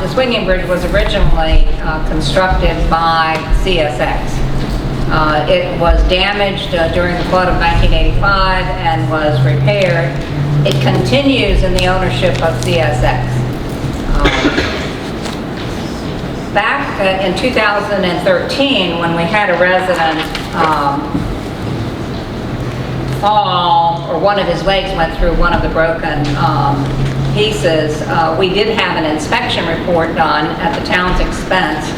The swinging bridge was originally constructed by CSX. It was damaged during the flood of 1985 and was repaired. It continues in the ownership of CSX. Back in 2013, when we had a resident fall, or one of his legs went through one of the broken pieces, we did have an inspection report done at the town's expense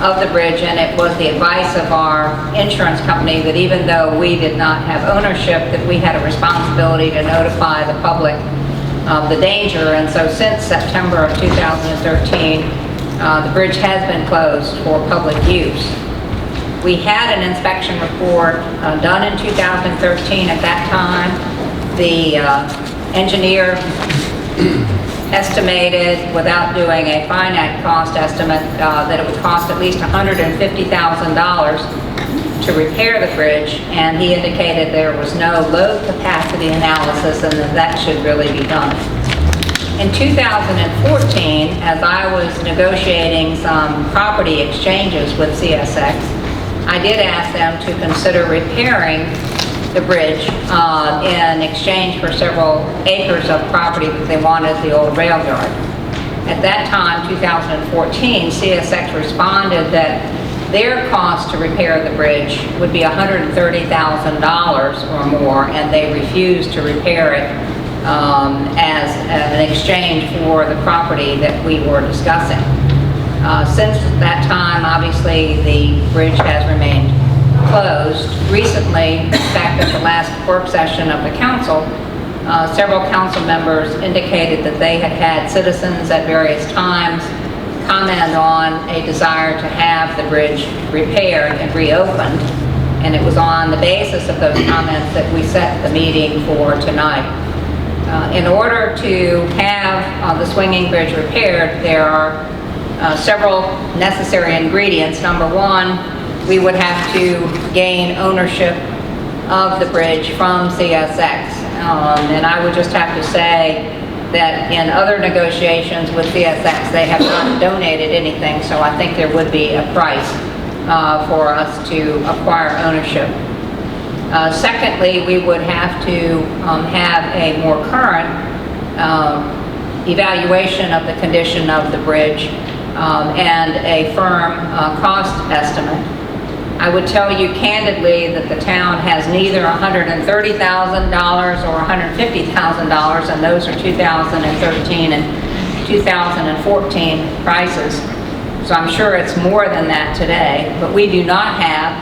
of the bridge, and it was the advice of our insurance company that even though we did not have ownership, that we had a responsibility to notify the public of the danger. And so since September of 2013, the bridge has been closed for public use. We had an inspection report done in 2013. At that time, the engineer estimated, without doing a finite cost estimate, that it would cost at least $150,000 to repair the bridge, and he indicated there was no load capacity analysis and that should really be done. In 2014, as I was negotiating some property exchanges with CSX, I did ask them to consider repairing the bridge in exchange for several acres of property that they wanted, the old rail yard. At that time, 2014, CSX responded that their cost to repair the bridge would be $130,000 or more, and they refused to repair it as an exchange for the property that we were discussing. Since that time, obviously, the bridge has remained closed. Recently, in fact, at the last work session of the council, several council members indicated that they had had citizens at various times comment on a desire to have the bridge repaired and reopened, and it was on the basis of those comments that we set the meeting for tonight. In order to have the swinging bridge repaired, there are several necessary ingredients. Number one, we would have to gain ownership of the bridge from CSX. And I would just have to say that in other negotiations with CSX, they have not donated anything, so I think there would be a price for us to acquire ownership. Secondly, we would have to have a more current evaluation of the condition of the bridge and a firm cost estimate. I would tell you candidly that the town has neither $130,000 or $150,000, and those are 2013 and 2014 prices. So I'm sure it's more than that today, but we do not have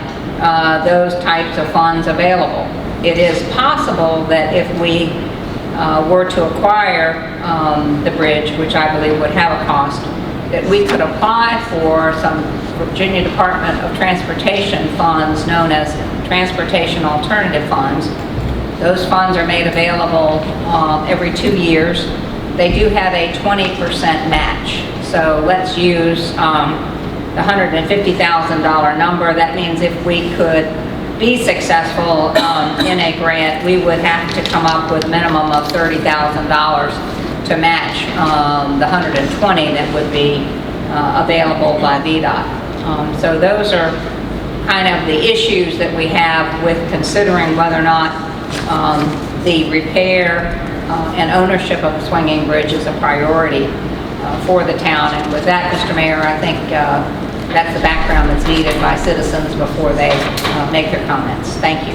those types of funds available. It is possible that if we were to acquire the bridge, which I believe would have a cost, that we could apply for some Virginia Department of Transportation funds known as Transportation Alternative Funds. Those funds are made available every 2 years. They do have a 20% match. So let's use the $150,000 number. That means if we could be successful in a grant, we would have to come up with a minimum of $30,000 to match the $120,000 that would be available by VDOT. So those are kind of the issues that we have with considering whether or not the repair and ownership of the swinging bridge is a priority for the town. And with that, Mr. Mayor, I think that's the background that's needed by citizens before they make their comments. Thank you.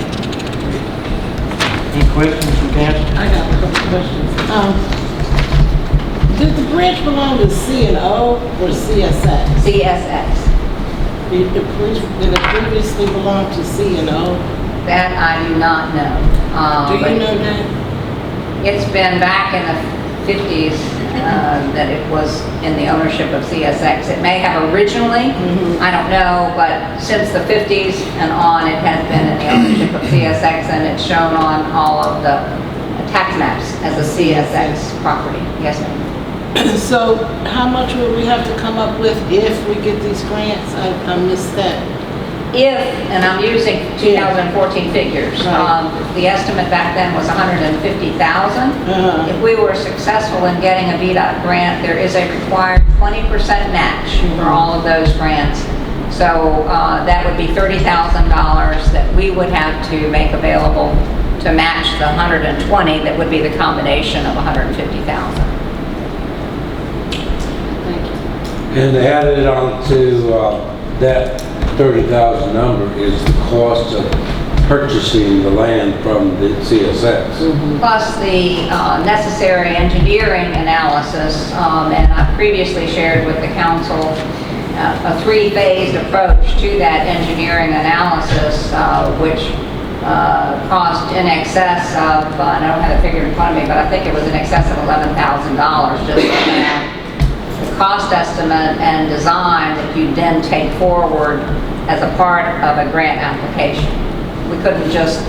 Any questions from council? I got a couple questions. Did the bridge belong to C&O or CSX? CSX. Did it previously belong to C&O? That I do not know. Do you know that? It's been back in the 50s that it was in the ownership of CSX. It may have originally, I don't know, but since the 50s and on, it has been in the ownership of CSX, and it's shown on all of the tax maps as a CSX property. Yes, ma'am. So how much would we have to come up with if we get these grants? I missed that. If, and I'm using 2014 figures, Right. the estimate back then was 150,000. If we were successful in getting a VDOT grant, there is a required 20% match for all of those grants. So that would be $30,000 that we would have to make available to match the 120 that would be the combination of 150,000. Thank you. And added on to that 30,000 number is the cost of purchasing the land from the CSX. Plus the necessary engineering analysis, and I previously shared with the council a three-phased approach to that engineering analysis, which cost in excess of, I don't have the figure in front of me, but I think it was in excess of $11,000 just for that. The cost estimate and design that you then take forward as a part of a grant application. We couldn't just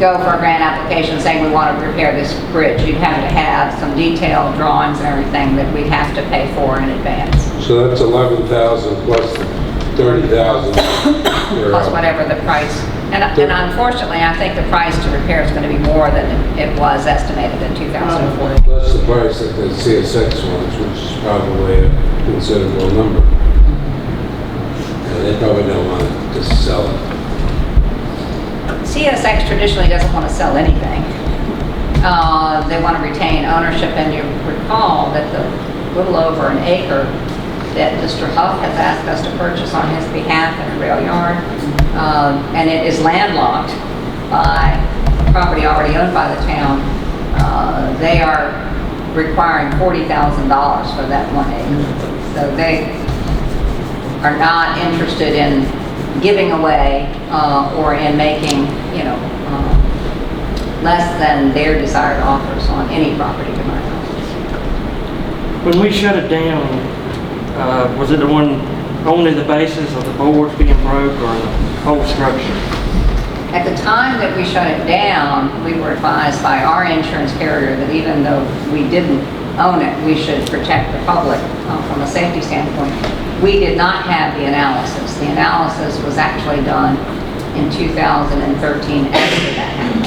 go for a grant application saying we want to repair this bridge. You'd have to have some detailed drawings and everything that we'd have to pay for in advance. So that's 11,000 plus the 30,000. Plus whatever the price. And unfortunately, I think the price to repair is going to be more than it was estimated in 2004. Plus the price that the CSX wants, which is probably a considerable number. And they probably don't want to just sell it. CSX traditionally doesn't want to sell anything. They want to retain ownership, and you recall that the little over an acre that Mr. Huff has asked us to purchase on his behalf in a rail yard, and it is landlocked by property already owned by the town. They are requiring $40,000 for that 1 acre. So they are not interested in giving away or in making, less than their desired offers on any property to my knowledge. When we shut it down, was it the one only the basis of the boards being broke or the whole structure? At the time that we shut it down, we were advised by our insurance carrier that even though we didn't own it, we should protect the public from a safety standpoint. We did not have the analysis. The analysis was actually done in 2013 after that happened.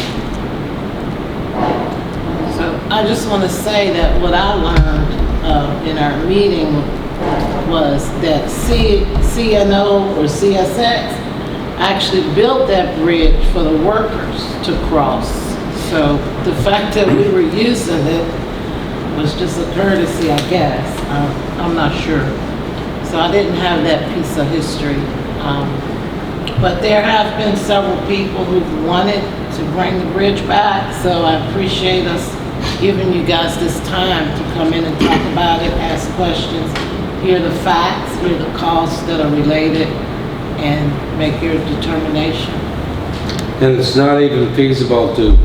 So I just want to say that what I learned in our meeting was that CNO or CSX actually built that bridge for the workers to cross. So the fact that we were using it was just a courtesy, I guess. I'm not sure. So I didn't have that piece of history. But there have been several people who've wanted to bring the bridge back, so I appreciate us giving you guys this time to come in and talk about it, ask questions, hear the facts, hear the costs that are related, and make your determination. And it's not even feasible to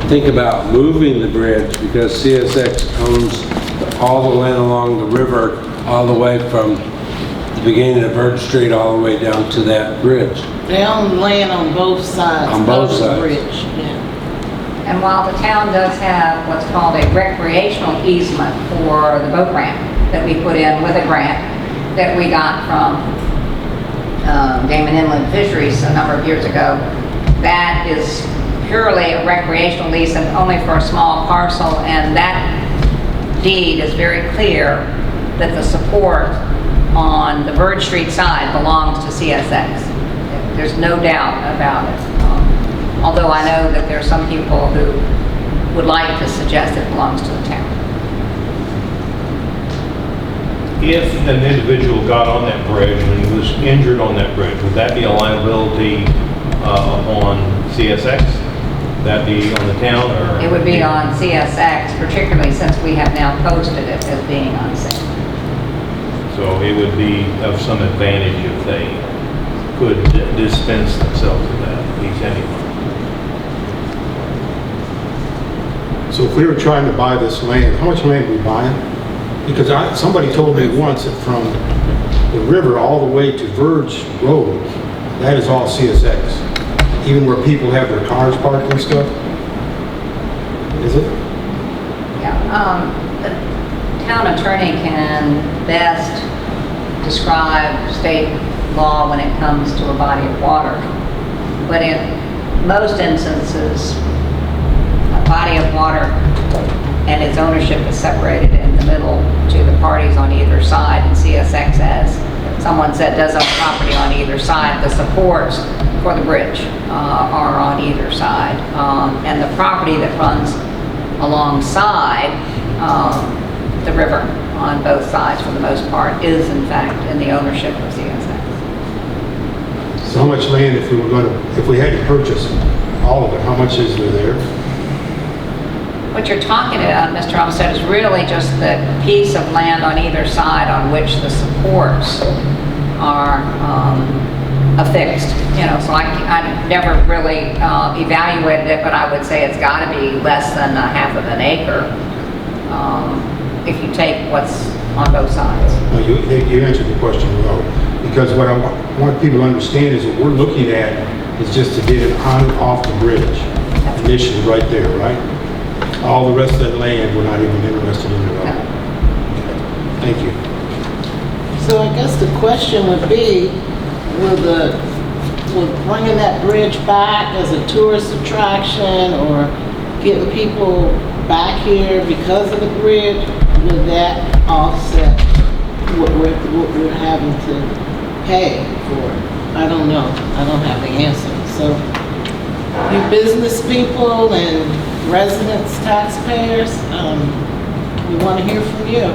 think about moving the bridge because CSX owns all the land along the river, all the way from the beginning of Bird Street all the way down to that bridge. They own land on both sides On both of the sides. bridge. Yeah. And while the town does have what's called a recreational easement for the boat ramp that we put in with a grant that we got from Damon Inland Fisheries a number of years ago, that is purely a recreational lease and only for a small parcel, and that deed is very clear that the support on the Bird Street side belongs to CSX. There's no doubt about it. Although I know that there are some people who would like to suggest it belongs to the town. If an individual got on that bridge and was injured on that bridge, would that be a liability on CSX? Would that be on the town or? It would be on CSX, particularly since we have now posted it as being unsafe. So it would be of some advantage if they could dispense themselves of that, at least anyone. So if we were trying to buy this land, how much land are we buying? Because somebody told me once that from the river all the way to Verge Road, that is all CSX. Even where people have their cars parked and stuff. Is it? Yeah, the town attorney can best describe state law when it comes to a body of water. But in most instances, a body of water and its ownership is separated in the middle to the parties on either side, and CSX, as someone said, does own property on either side. The supports for the bridge are on either side. And the property that runs alongside the river on both sides, for the most part, is in fact in the ownership of CSX. So how much land if we had to purchase all of it, how much is there? What you're talking about, Mr. Olmsted, is really just the piece of land on either side on which the supports are affixed. You know, so I've never really evaluated it, but I would say it's got to be less than a half of an acre if you take what's on both sides. No, you answered the question well. Because what I want people to understand is what we're looking at is just to get it on and off the bridge. Initially, right there, right? All the rest of that land, we're not even interested in at all. Okay. Thank you. So I guess the question would be, will bringing that bridge back as a tourist attraction or getting people back here because of the bridge, will that offset what we're having to pay for? I don't know. I don't have the answer. So you business people and residents, taxpayers, we want to hear from you.